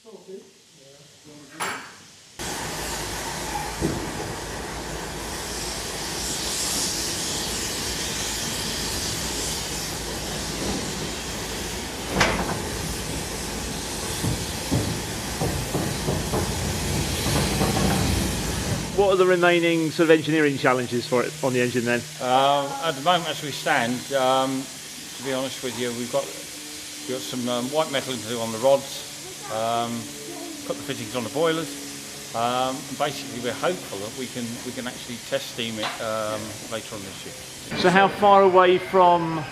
What are the remaining sort of engineering challenges for it on the engine then? At the moment, as we stand, to be honest with you, we've got some white metal to do on the rods, put the fittings on the boilers. Basically, we're hopeful that we can actually test steam it later on this year. So how far away from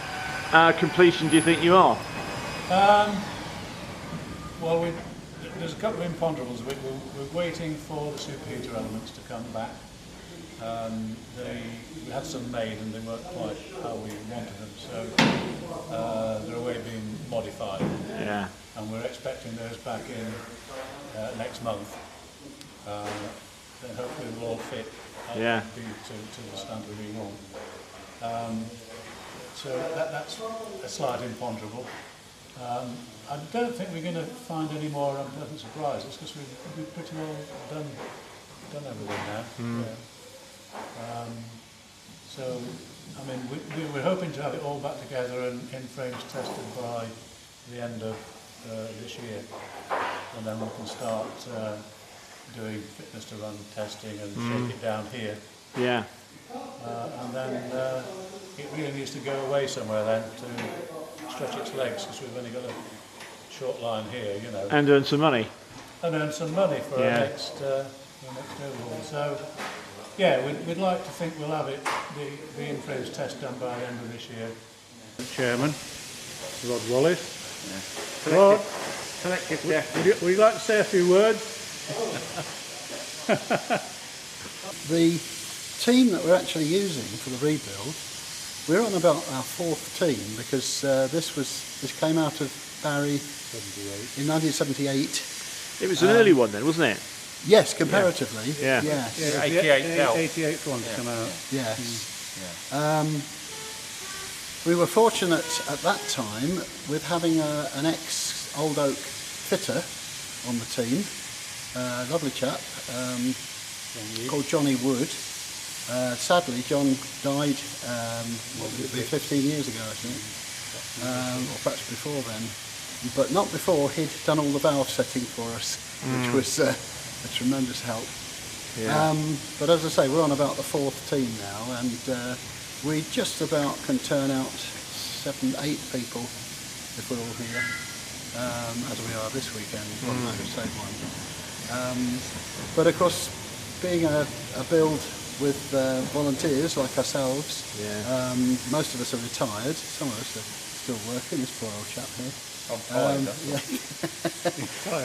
completion do you think you are? Well, there's a couple of imponderables. We're waiting for the superheater elements to come back. We had some made and they weren't quite how we wanted them, so they're away being modified. Yeah. And we're expecting those back in next month. Then hopefully they'll all fit to the standard we want. So that's a slight imponderable. I don't think we're going to find any more unpleasant surprises because we've pretty well done everything now. Yeah. So, I mean, we're hoping to have it all back together and in frames tested by the end of this year, and then we can start doing fitness to run testing and shake it down here. Yeah. And then it really needs to go away somewhere then to stretch its legs because we've only got a short line here, you know. And earn some money. And earn some money for our next overhaul. So, yeah, we'd like to think we'll have it, the in-frames test done by the end of this year. Chairman, Rod Wallace. Yeah. Would you like to say a few words? The team that we're actually using for the rebuild, we're on about our fourth team because this came out of Barry in 1978. It was an early one then, wasn't it? Yes, comparatively. Yeah. Yes. Yeah, 88 88th one to come out. Yes. We were fortunate at that time with having an ex-Old Oak fitter on the team, a lovely chap called Johnny Wood. Sadly, John died 15 years ago, I think, or perhaps before then, but not before he'd done all the valve setting for us, which was a tremendous help. Yeah. But as I say, we're on about the fourth team now, and we just about can turn out 7, 8 people if we're all here, as we are this weekend. But of course, being a build with volunteers like ourselves, most of us are retired, some of us are still working, this poor old chap here.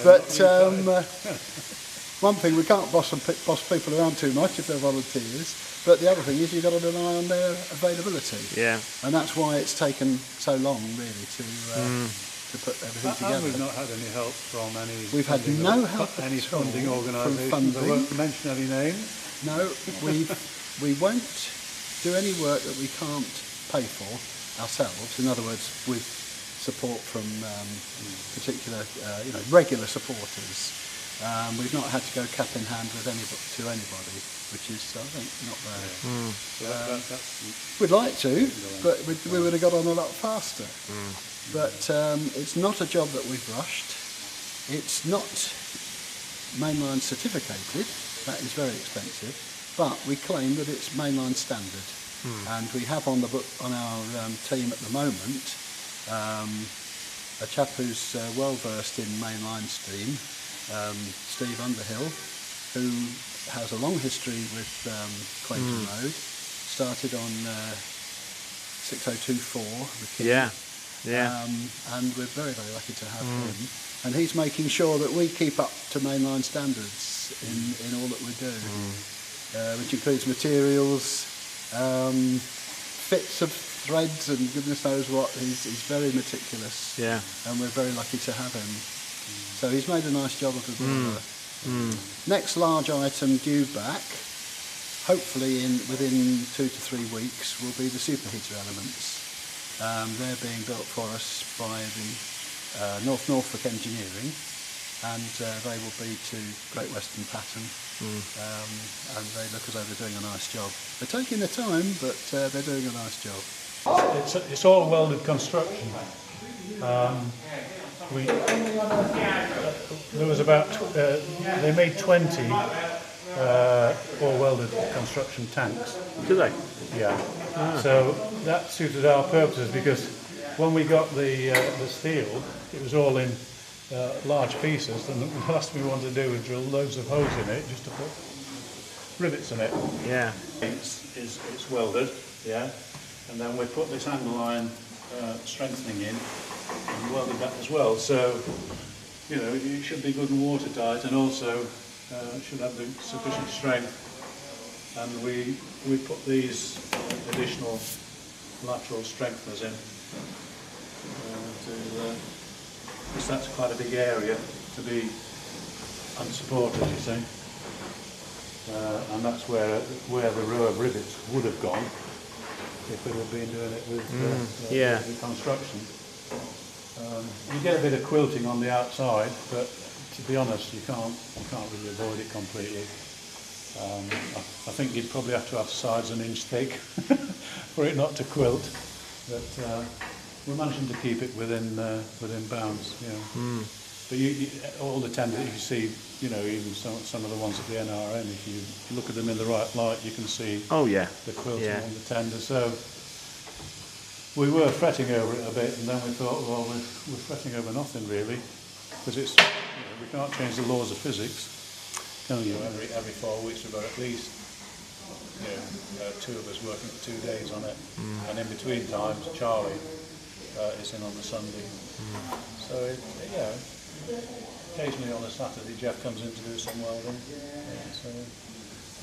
But one thing, we can't boss people around too much if they're volunteers, but the other thing is you've got to rely on their availability. Yeah. And that's why it's taken so long, really, to put everything together. And we've not had any help from any... We've had no help any at all funding from organisations. funding. I won't mention any names. No, we won't do any work that we can't pay for ourselves. In other words, with support from particular, regular supporters. We've not had to go cap in hand with anybody, which is, I think, not bad. We'd like to, but we would have got on a lot faster. But it's not a job that we've rushed. It's not mainline certificated. That is very expensive. But we claim that it's mainline standard. And we have on our team at the moment a chap who's well versed in mainline steam, Steve Underhill, who has a long history with Quainton Road. Started on 6024. And we're very, very lucky to have him. And he's making sure that we keep up to mainline standards in all that we do, which includes materials, fits of threads and goodness knows what. He's very meticulous, and we're very lucky to have him. So he's made a nice job of the boiler. Next large item due back, hopefully within 2 to 3 weeks, will be the superheater elements. They're being built for us by the Norfolk Engineering, and they will be to Great Western pattern, and they look as though they're doing a nice job. They're taking their time, but they're doing a nice job. It's all welded construction. There was about, they made 20 all welded construction tanks. Do they? Yeah. So that suited our purposes, because when we got the steel, it was all in large pieces, and the last thing we wanted to do was drill loads of holes in it just to put rivets in it. Yeah. It's welded, yeah, and then we put this angle iron strengthening in and welded that as well. So, you know, it should be good and watertight, and also should have the sufficient strength. And we put these additional lateral strengtheners in because that's quite a big area to be unsupported, you see. And that's where the row of rivets would have gone if we'd have been doing it with the construction. You get a bit of quilting on the outside, but to be honest, you can't really avoid it completely. I think you'd probably have to have sides an inch thick for it not to quilt, but we're managing to keep it within bounds. Yeah. But all the tenders you see, you know, even some of the ones at the NRM, if you look at them in the right light, you can see the quilting on the tender. So we were fretting over it a bit, and then we thought, well, we're fretting over nothing really, because it's, you know, we can't change the laws of physics. You know, every 4 weeks we've got at least, you know, 2 of us working for 2 days on it, and in between times Charlie is in on the Sunday. So occasionally on a Saturday Jeff comes in to do some welding.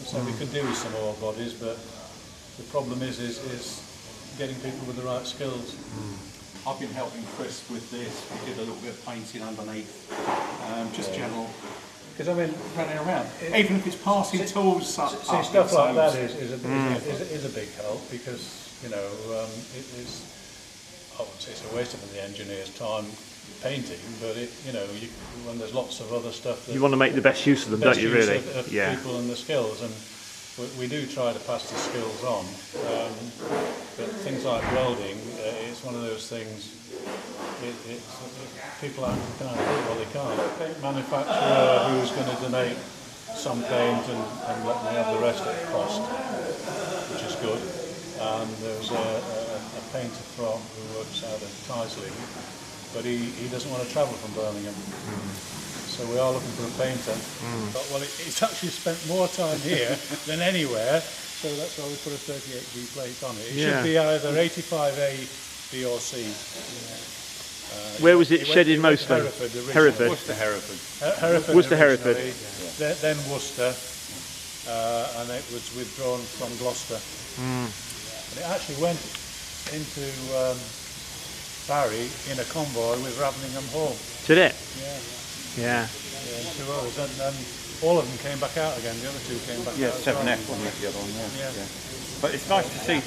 So we could do with some ore bodies, but the problem is getting people with the right skills. I've been helping Chris with this. We did a little bit of painting underneath, just general. Because I mean, running around, even if it's passing tools. See, stuff like that is a big help, because, you know, I would say it's a waste of the engineer's time painting, but you know, when there's lots of other stuff, you want to make the best use of them, don't you? Really? Of people and the skills, and we do try to pass the skills on. But things like welding, it's one of those things. People can't do it, well, they can't. A paint manufacturer who's going to donate some paint and let me have the rest at cost, which is good. And there's a painter who works out of Tysley, but he doesn't want to travel from Birmingham. So we are looking for a painter. But, well, it's actually spent more time here than anywhere, so that's why we put a 38G plate on it. It should be either 85A, B or C. Where was it shed in mostly? Hereford. Worcester, Hereford. Then Worcester, and it was withdrawn from Gloucester. And it actually went into Barry in a convoy with Raveningham Hall. Did it? Yeah. 2 others, and all of them came back out again. The other 2 came back out. 7F wasn't it, the other one? Yeah. But it's nice to see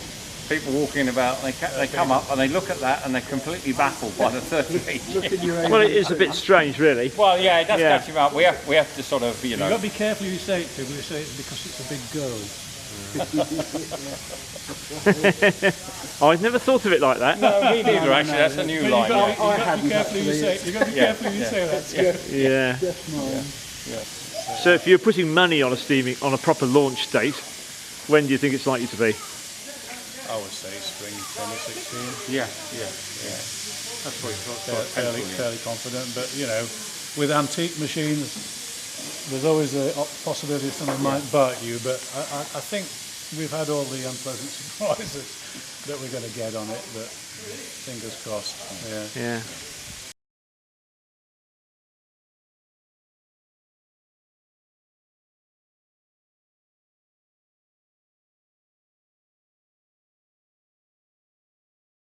people walking about, and they come up and they look at that and they're completely baffled by the 38. Well, it is a bit strange, really. Well, yeah, it does catch you up. We have to sort of, you know. You've got to be careful who you say it to, but you say it's because it's a big girl. I've never thought of it like that. No, me neither, actually. That's a new line. You've got to be careful who you say. You've got to be careful who you say that. So if you're putting money on on a proper launch date, when do you think it's likely to be? I would say spring 2016. Yeah. That's what fairly confident. But you know, with antique machines, there's always a possibility something might bite you. But I think we've had all the unpleasant surprises that we're going to get on it. But fingers crossed. Yeah.